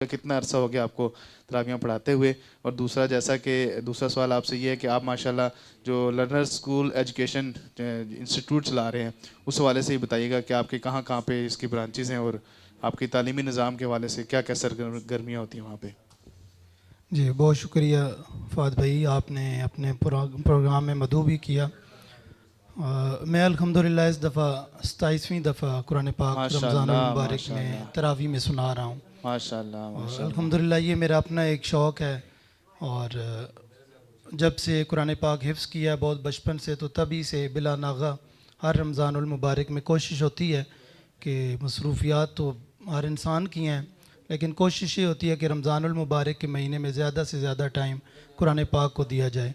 کتنا عرصہ ہو گیا آپ کو تراویحاں پڑھاتے ہوئے؟ اور دوسرا، جیسا کہ دوسرا سوال آپ سے یہ ہے کہ آپ ماشاءاللہ جو لرنر اسکول ایجوکیشن انسٹیٹیوٹ چلا رہے ہیں، اس حوالے سے ہی بتائیے گا کہ آپ کے کہاں کہاں پہ اس کی برانچز ہیں، اور آپ کی تعلیمی نظام کے حوالے سے کیا کیا سرگرمیاں ہوتی ہیں وہاں پہ؟ جی بہت شکریہ فہد بھائی، آپ نے اپنے پروگرام میں مدعو بھی کیا۔ میں الحمدللہ اس دفعہ 27ویں دفعہ قرآن پاک ماشاء رمضان اللہ المبارک ماشاء میں اللہ تراویح میں سنا رہا ہوں، ماشاء اللہ اور ماشاء اللہ۔ الحمدللہ یہ میرا اپنا ایک شوق ہے۔ اور جب سے قرآن پاک حفظ کیا بہت بچپن سے، تو تبھی سے بلا ناغہ ہر رمضان المبارک میں کوشش ہوتی ہے کہ مصروفیات تو ہر انسان کی ہیں، لیکن کوشش یہ ہوتی ہے کہ رمضان المبارک کے مہینے میں زیادہ سے زیادہ ٹائم قرآن پاک کو دیا جائے۔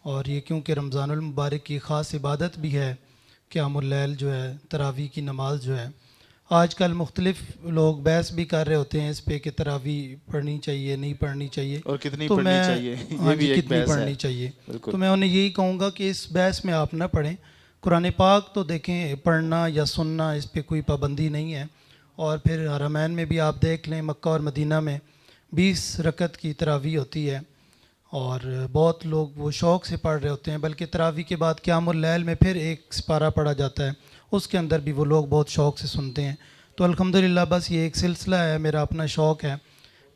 اور یہ کیونکہ رمضان المبارک کی خاص عبادت بھی ہے، قیام اللیل جو ہے، تراویح کی نماز جو ہے۔ آج کل مختلف لوگ بحث بھی کر رہے ہوتے ہیں اس پہ کہ تراویح پڑھنی چاہیے نہیں پڑھنی چاہیے، اور کتنی تو پڑھنی میں چاہیے ہاں یہ جی بھی ایک کتنی بحث ہے۔ پڑھنی چاہیے، بالکل۔ تو میں انہیں یہی کہوں گا کہ اس بحث میں آپ نہ پڑھیں۔ قرآن پاک تو دیکھیں، پڑھنا یا سننا اس پہ کوئی پابندی نہیں ہے۔ اور پھر حرمین میں بھی آپ دیکھ لیں، مکہ اور مدینہ میں 20 رکعت کی تراویح ہوتی ہے، اور بہت لوگ وہ شوق سے پڑھ رہے ہوتے ہیں، بلکہ تراویح کے بعد قیام اللیل میں پھر ایک سپارہ پڑھا جاتا ہے، اس کے اندر بھی وہ لوگ بہت شوق سے سنتے ہیں۔ تو الحمدللہ بس یہ ایک سلسلہ ہے، میرا اپنا شوق ہے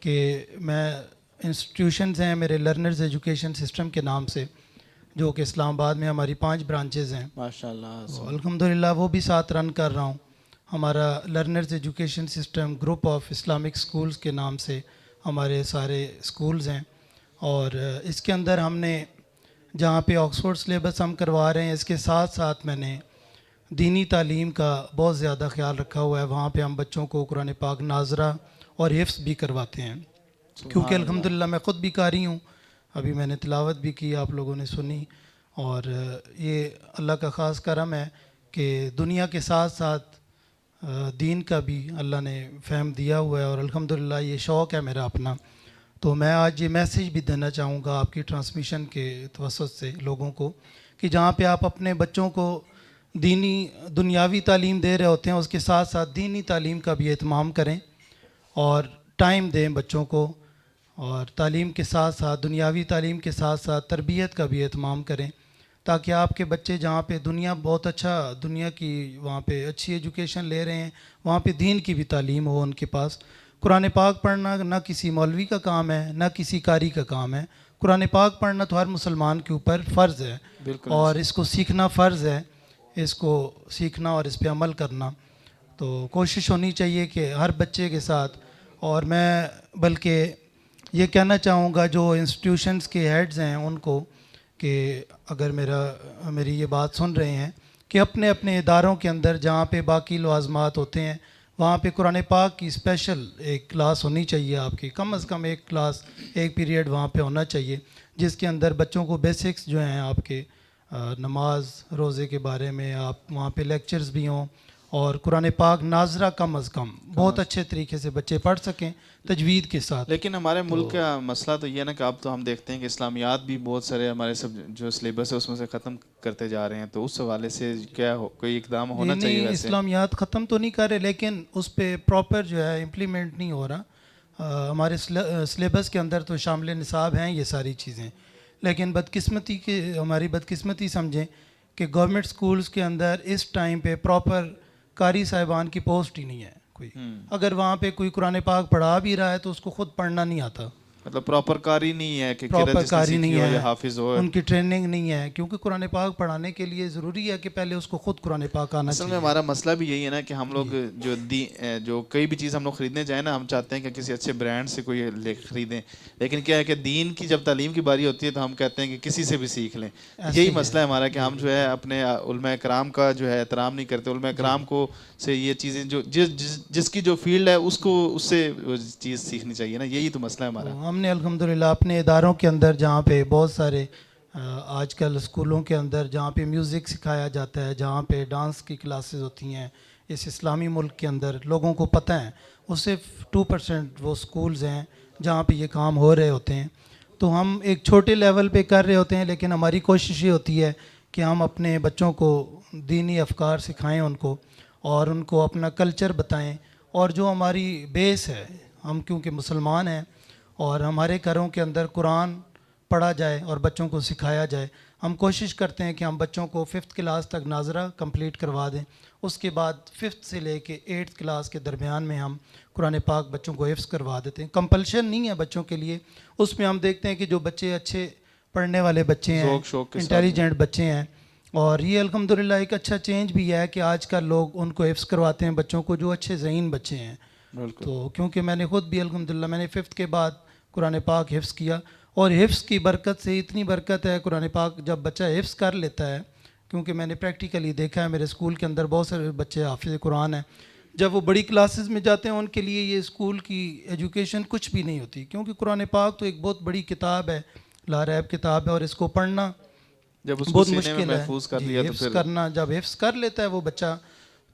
کہ میں انسٹیٹیوشنز ہیں میرے لرنرز ایجوکیشن سسٹم کے نام سے، جو کہ اسلام آباد میں ہماری 5 برانچز ہیں، ماشاء اللہ تو الحمدللہ وہ بھی ساتھ رن کر رہا ہوں۔ ہمارا learners education system group of Islamic schools کے نام سے ہمارے سارے سکولز ہیں، اور اس کے اندر ہم نے جہاں پہ آکسفورڈ سلیبس ہم کروا رہے ہیں، اس کے ساتھ ساتھ میں نے دینی تعلیم کا بہت زیادہ خیال رکھا ہوا ہے۔ وہاں پہ ہم بچوں کو قرآن پاک ناظرہ اور حفظ بھی کرواتے ہیں، کیونکہ سبحان اللہ۔ الحمدللہ میں خود بھی قاری ہوں، ابھی میں نے تلاوت بھی کی، آپ لوگوں نے سنی۔ اور یہ اللہ کا خاص کرم ہے کہ دنیا کے ساتھ ساتھ دین کا بھی اللہ نے فہم دیا ہوا ہے، اور الحمدللہ یہ شوق ہے میرا اپنا۔ تو میں آج یہ میسیج بھی دینا چاہوں گا آپ کی ٹرانسمیشن کے توسط سے لوگوں کو، کہ جہاں پہ آپ اپنے بچوں کو دینی دنیاوی تعلیم دے رہے ہوتے ہیں، اس کے ساتھ ساتھ دینی تعلیم کا بھی اہتمام کریں، اور ٹائم دیں بچوں کو، اور تعلیم کے ساتھ ساتھ دنیاوی تعلیم کے ساتھ ساتھ تربیت کا بھی اہتمام کریں، تاکہ آپ کے بچے جہاں پہ دنیا بہت اچھا، دنیا کی وہاں پہ اچھی ایجوکیشن لے رہے ہیں، وہاں پہ دین کی بھی تعلیم ہو ان کے پاس۔ قرآن پاک پڑھنا نہ کسی مولوی کا کام ہے، نہ کسی قاری کا کام ہے۔ قرآن پاک پڑھنا تو ہر مسلمان کے اوپر فرض ہے، بالکل اور اس کو سیکھنا فرض ہے، اس کو سیکھنا اور اس پہ عمل کرنا۔ تو کوشش ہونی چاہیے کہ ہر بچے کے ساتھ، اور میں بلکہ یہ کہنا چاہوں گا جو انسٹیٹیوشنز کے ہیڈز ہیں ان کو، کہ اگر میری یہ بات سن رہے ہیں، کہ اپنے اپنے اداروں کے اندر جہاں پہ باقی لوازمات ہوتے ہیں، وہاں پہ قرآن پاک کی اسپیشل ایک کلاس ہونی چاہیے آپ کی، کم از کم ایک کلاس، ایک پیریڈ وہاں پہ ہونا چاہیے، جس کے اندر بچوں کو بیسکس جو ہیں آپ کے نماز روزے کے بارے میں، آپ وہاں پہ لیکچرز بھی ہوں، اور قرآن پاک ناظرہ کم از کم بہت اچھے طریقے سے بچے پڑھ سکیں تجوید کے ساتھ۔ لیکن ہمارے ملک تو کا مسئلہ تو یہ ہے نا کہ اب تو ہم دیکھتے ہیں کہ اسلامیات بھی بہت سارے ہمارے سب جو سلیبس ہے اس میں سے ختم کرتے جا رہے ہیں، تو اس حوالے سے کیا کوئی اقدام ہونا چاہیے نہیں، ویسے؟ اسلامیات ختم تو نہیں کر رہے، لیکن اس پہ پراپر جو ہے امپلیمنٹ نہیں ہو رہا۔ ہمارے سلیبس کے اندر تو شامل نصاب ہیں یہ ساری چیزیں، لیکن ہماری بدقسمتی سمجھیں کہ گورنمنٹ سکولز کے اندر اس ٹائم پہ پراپر قاری صاحبان کی پوسٹ ہی نہیں ہے کوئی۔ اگر وہاں پہ کوئی قرآن پاک پڑھا بھی رہا ہے تو اس کو خود پڑھنا نہیں آتا، مطلب پراپر قاری نہیں ہے کہ قرأت پراپر جس نے قاری سیکھی نہیں ہو یا ہے، حافظ ہو۔ ان کی ٹریننگ نہیں ہے، کیونکہ قرآن پاک پڑھانے کے لیے ضروری ہے کہ پہلے اس کو خود قرآن پاک آنا اصل میں چاہیے۔ ہمارا مسئلہ بھی یہی ہے نا کہ ہم لوگ جو کوئی بھی چیز ہم لوگ خریدنے جائیں نا، ہم چاہتے ہیں کہ کسی اچھے برانڈ سے کوئی خریدیں، لیکن کیا ہے کہ دین کی جب تعلیم کی باری ہوتی ہے تو ہم کہتے ہیں کہ کسی سے بھی سیکھ لیں۔ ایسے یہی ہی مسئلہ ہے ہمارا کہ جی ہم جو ہے اپنے علماء کرام کا جو ہے احترام نہیں کرتے، علماء کرام کو سے یہ چیزیں جو جس کی جو فیلڈ ہے اس کو اس سے چیز سیکھنی چاہیے نا، یہی تو مسئلہ ہے ہمارا۔ تو ہم نے الحمدللہ اپنے اداروں کے اندر جہاں پہ بہت سارے آج کل اسکولوں کے اندر جہاں پہ میوزک سکھایا جاتا ہے، جہاں پہ ڈانس کی کلاسز ہوتی ہیں، اس اسلامی ملک کے اندر لوگوں کو پتہ ہے، وہ صرف 2% وہ اسکولز ہیں جہاں پہ یہ کام ہو رہے ہوتے ہیں۔ تو ہم ایک چھوٹے لیول پہ کر رہے ہوتے ہیں، لیکن ہماری کوشش یہ ہوتی ہے کہ ہم اپنے بچوں کو دینی افکار سکھائیں ان کو، اور ان کو اپنا کلچر بتائیں، اور جو ہماری بیس ہے، ہم کیونکہ مسلمان ہیں اور ہمارے گھروں کے اندر قرآن پڑھا جائے اور بچوں کو سکھایا جائے. ہم کوشش کرتے ہیں کہ ہم بچوں کو 5th کلاس تک ناظرہ کمپلیٹ کروا دیں. اس کے بعد 5th سے لے کے 8th کلاس کے درمیان میں ہم قرآن پاک بچوں کو حفظ کروا دیتے ہیں. کمپلشن نہیں ہے بچوں کے لیے. اس میں ہم دیکھتے ہیں کہ جو بچے اچھے پڑھنے والے بچے ہیں, ذوق شوق کے ساتھ انٹیلیجنٹ بچے ہیں, اور یہ الحمدللہ ایک اچھا چینج بھی ہے کہ آج کل لوگ ان کو حفظ کرواتے ہیں بچوں کو جو اچھے ذہین بچے ہیں. بالکل. تو کیونکہ میں نے خود بھی الحمدللہ میں نے 5th کے بعد قرآن پاک حفظ کیا, اور حفظ کی برکت سے اتنی برکت ہے قرآن پاک جب بچہ حفظ کر لیتا ہے, کیونکہ میں نے پریکٹیکلی دیکھا ہے میرے اسکول کے اندر بہت سارے بچے حافظ قرآن ہیں. جب وہ بڑی کلاسز میں جاتے ہیں ان کے لیے یہ اسکول کی ایجوکیشن کچھ بھی نہیں ہوتی, کیونکہ قرآن پاک تو ایک بہت بڑی کتاب ہے, لا ریب کتاب ہے, اور اس کو پڑھنا جب اس کو بہت سینے میں مشکل ہے. محفوظ کر جی, لیا تو حفظ پھر کرنا, جب حفظ کر لیتا ہے وہ بچہ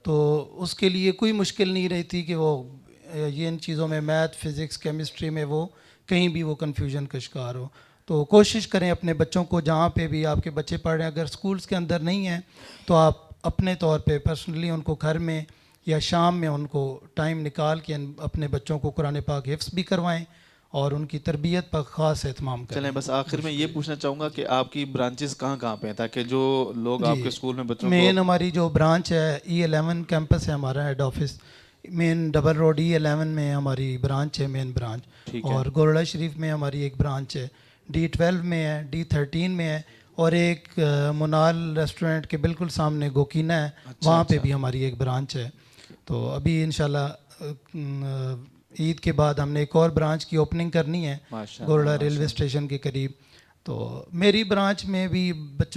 تو اس کے لیے کوئی مشکل نہیں رہتی کہ وہ یہ ان چیزوں میں میتھ, فزکس, کیمسٹری میں وہ کہیں بھی وہ کنفیوژن کا شکار ہو. تو کوشش کریں اپنے بچوں کو جہاں پہ بھی آپ کے بچے پڑھ رہے ہیں, اگر سکولز کے اندر نہیں ہیں تو آپ اپنے طور پہ پرسنلی ان کو گھر میں یا شام میں ان کو ٹائم نکال کے اپنے بچوں کو قرآن پاک حفظ بھی کروائیں اور ان کی تربیت پر خاص اہتمام کریں. چلیں بس آخر میں یہ پوچھنا چاہوں گا کہ آپ کی برانچز کہاں کہاں پہ ہیں, تاکہ جو لوگ آپ کے اسکول میں بچوں کو. مین ہماری جو برانچ ہے E11 کیمپس ہے ہمارا ہیڈ آفس, مین ڈبل روڈ E11 میں ہماری برانچ ہے, مین برانچ. اور گورڑا شریف میں ہماری ایک برانچ ہے, D12 میں ہے, D13 میں ہے, اور ایک منال ریسٹورنٹ کے بالکل سامنے گوکینہ ہے, وہاں پہ بھی ہماری ایک برانچ ہے. تو ابھی انشاءاللہ عید کے بعد ہم نے ایک اور برانچ کی اوپننگ کرنی ہے گورڑا ریلوے اسٹیشن کے قریب. تو میری برانچ میں بھی بچوں